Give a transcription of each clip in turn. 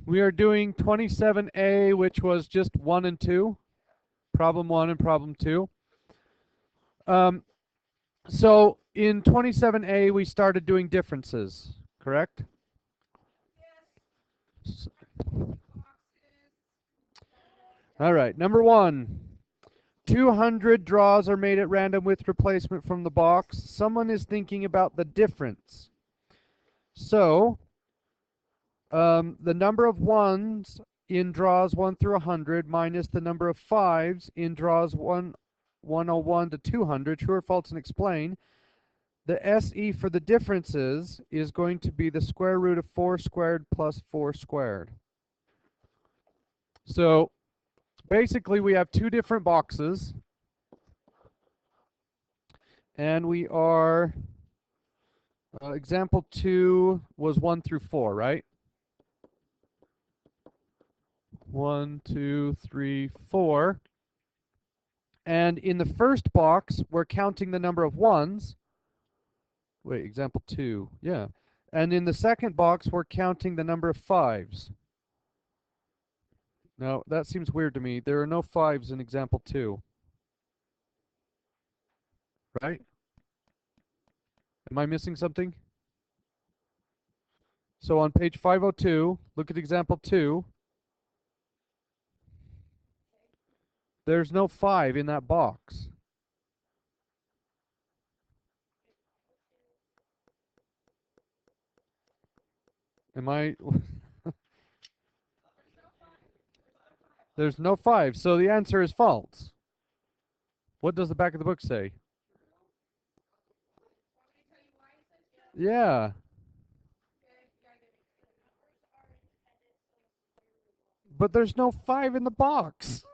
We are doing 27A, which was just 1 and 2. Problem 1 and problem 2. So in 27A, we started doing differences, correct? Yes. All right, number 1. 200 draws are made at random with replacement from the box. Someone is thinking about the difference. So the number of 1s in draws 1 through 100 minus the number of 5s in draws 101 to 200. True or false, and explain. The SE for the differences is going to be the square root of 4 squared plus 4 squared. So basically we have two different boxes. And we are, example 2 was 1 through 4, right? 1, 2, 3, 4. And in the first box, we're counting the number of 1s. Wait, example 2, yeah. And in the second box, we're counting the number of 5s. Now, that seems weird to me. There are no 5s in example 2. Right? Am I missing something? So on page 502, look at example 2. There's no 5 in that box. Am I? There's no 5, so the answer is false. What does the back of the book say? Yeah. But there's no 5 in the box.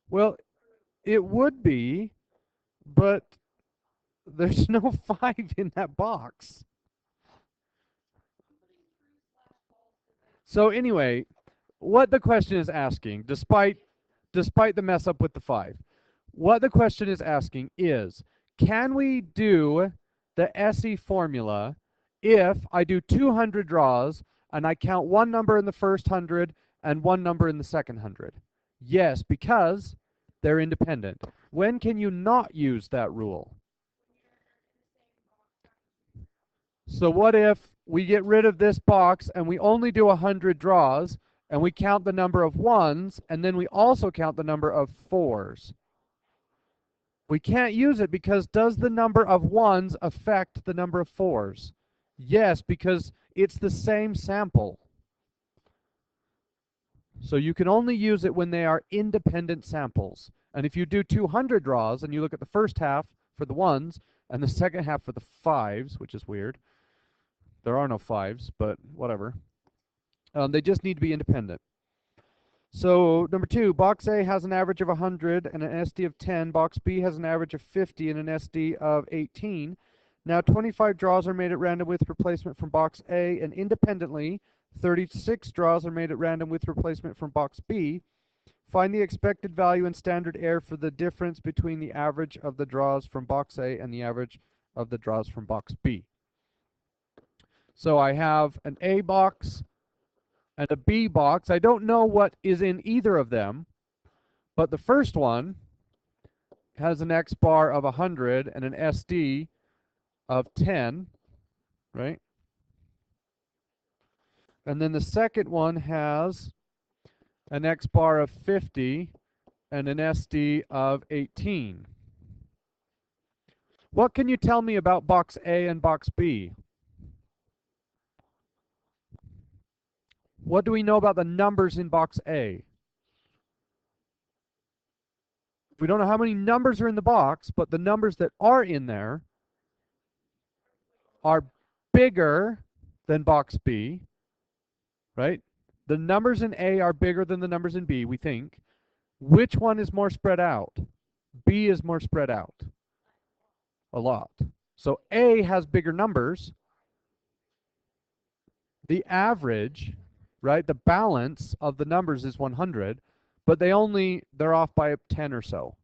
Well, it would be, but there's no 5 in that box. So anyway, what the question is asking, despite the mess up with the 5, what the question is asking is, can we do the SE formula if I do 200 draws and I count one number in the first 100 and one number in the second 100? Yes, because they're independent. When can you not use that rule? So what if we get rid of this box and we only do 100 draws and we count the number of 1s and then we also count the number of 4s? We can't use it because does the number of 1s affect the number of 4s? Yes, because it's the same sample. So you can only use it when they are independent samples. And if you do 200 draws and you look at the first half for the 1s and the second half for the 5s, which is weird. There are no 5s, but whatever. They just need to be independent. So number 2, box A has an average of 100 and an SD of 10. Box B has an average of 50 and an SD of 18. Now 25 draws are made at random with replacement from box A, and independently 36 draws are made at random with replacement from box B. Find the expected value and standard error for the difference between the average of the draws from box A and the average of the draws from box B. So I have an A box and a B box. I don't know what is in either of them, but the first one has an X bar of 100 and an SD of 10, right? And then the second one has an X bar of 50 and an SD of 18. What can you tell me about box A and box B? What do we know about the numbers in box A? We don't know how many numbers are in the box, but the numbers that are in there are bigger than box B, right? The numbers in A are bigger than the numbers in B, we think. Which one is more spread out? B is more spread out. A lot. So A has bigger numbers. The average, right, the balance of the numbers is 100, but they're off by 10 or so.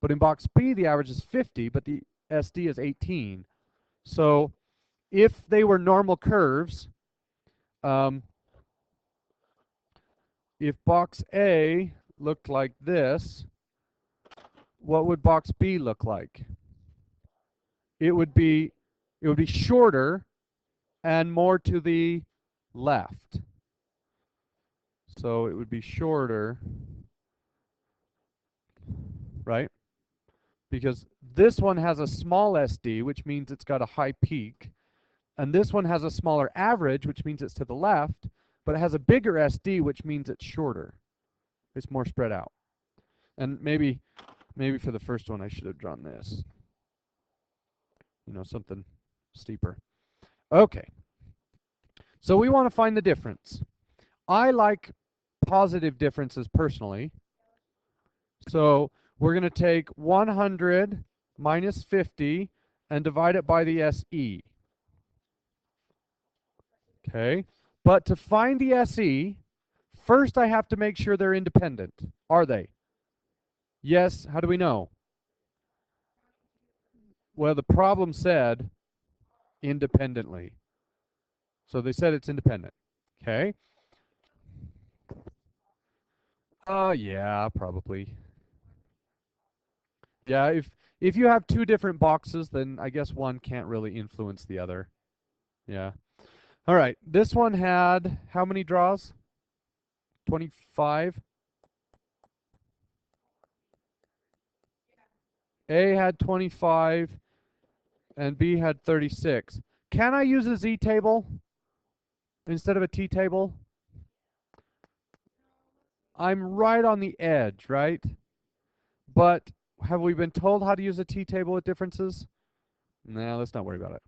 But in box B, the average is 50, but the SD is 18. So if they were normal curves, if box A looked like this, what would box B look like? It would be shorter and more to the left. So it would be shorter, right? Because this one has a small SD, which means it's got a high peak. And this one has a smaller average, which means it's to the left, but it has a bigger SD, which means it's shorter. It's more spread out. And maybe for the first one I should have drawn this. Something steeper. Okay. So we want to find the difference. I like positive differences personally. So we're going to take 100 minus 50 and divide it by the SE. Okay. But to find the SE, first I have to make sure they're independent. Are they? Yes. How do we know? Well, the problem said independently. So they said it's independent. Okay. Yeah, probably. Yeah, if you have two different boxes, then I guess one can't really influence the other. Yeah. All right. This one had how many draws? 25. A had 25 and B had 36. Can I use a Z table instead of a T table? I'm right on the edge, right? But have we been told how to use a T table with differences? No, let's not worry about it.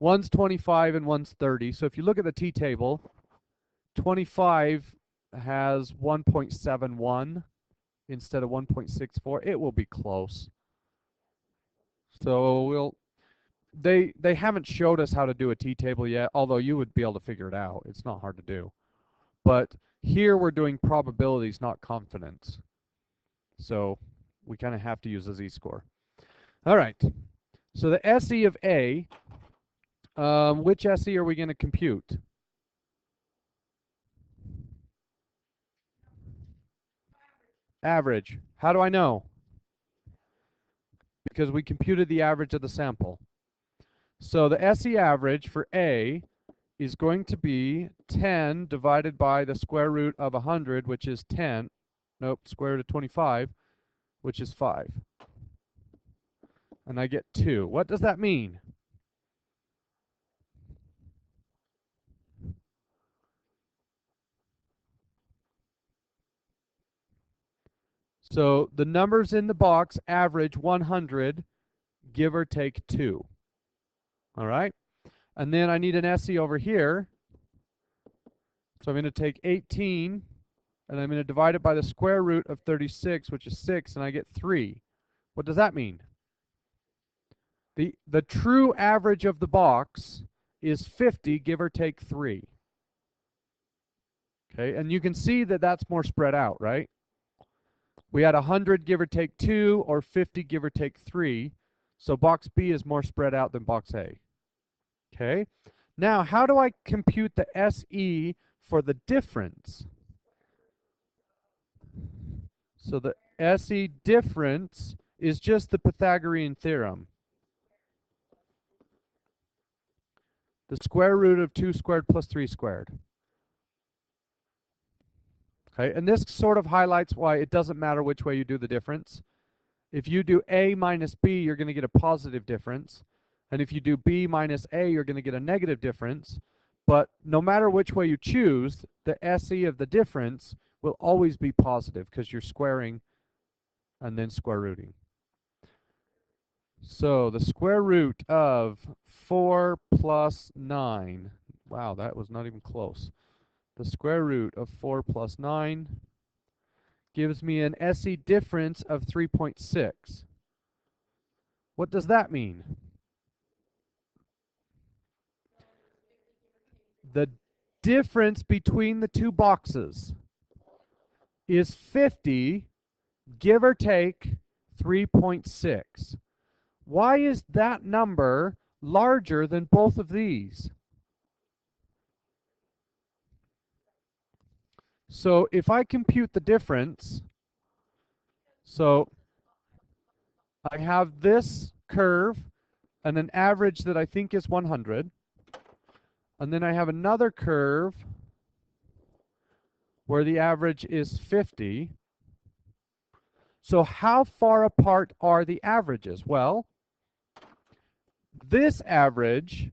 One's 25 and one's 30. So if you look at the T table, 25 has 1.71 instead of 1.64. It will be close. So they haven't showed us how to do a T table yet, although you would be able to figure it out. It's not hard to do. But here we're doing probabilities, not confidence. So we kind of have to use a Z-score. All right. So the SE of A, which SE are we going to compute? Average. How do I know? Because we computed the average of the sample. So the SE average for A is going to be 10 divided by the square root of 100, which is 10. Nope, square root of 25, which is 5. And I get 2. What does that mean? So the numbers in the box average 100, give or take 2. All right? And then I need an SE over here. So I'm going to take 18, and I'm going to divide it by the square root of 36, which is 6, and I get 3. What does that mean? The true average of the box is 50, give or take 3. Okay, and you can see that that's more spread out, right? We had 100, give or take 2, or 50, give or take 3. So box B is more spread out than box A. Okay, now how do I compute the SE for the difference? So the SE difference is just the Pythagorean theorem. The square root of 2 squared plus 3 squared. Okay, and this sort of highlights why it doesn't matter which way you do the difference. If you do A minus B, you're going to get a positive difference. And if you do B minus A, you're going to get a negative difference. But no matter which way you choose, the SE of the difference will always be positive because you're squaring and then square rooting. So the square root of 4 plus 9. Wow, that was not even close. The square root of 4 plus 9 gives me an SE difference of 3.6. What does that mean? The difference between the two boxes is 50, give or take 3.6. Why is that number larger than both of these? So if I compute the difference, so I have this curve and an average that I think is 100, and then I have another curve where the average is 50. So how far apart are the averages? Well, this average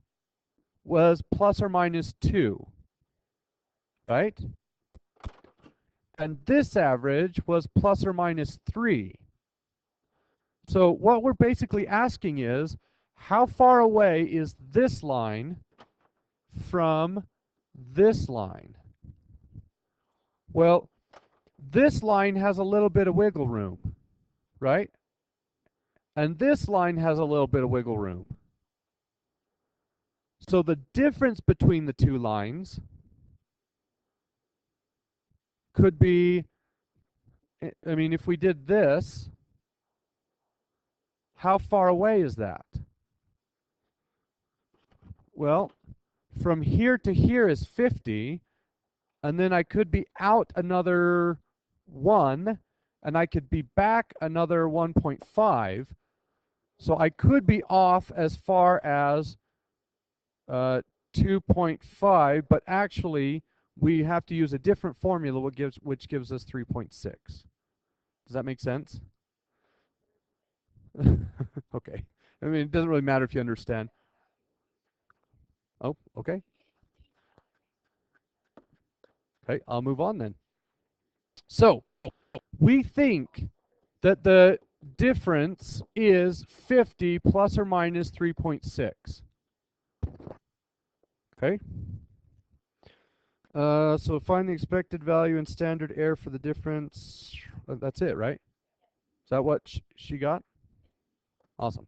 was plus or minus 2, right? And this average was plus or minus 3. So what we're basically asking is, how far away is this line from this line? Well, this line has a little bit of wiggle room, right? And this line has a little bit of wiggle room. So the difference between the two lines could be, I mean, if we did this, how far away is that? Well, from here to here is 50, and then I could be out another 1, and I could be back another 1.5. So I could be off as far as 2.5, but actually we have to use a different formula which gives us 3.6. Does that make sense? Okay. I mean, it doesn't really matter if you understand. Oh, okay. Okay, I'll move on then. So we think that the difference is 50 plus or minus 3.6. Okay. So find the expected value and standard error for the difference. That's it, right? Is that what she got? Awesome.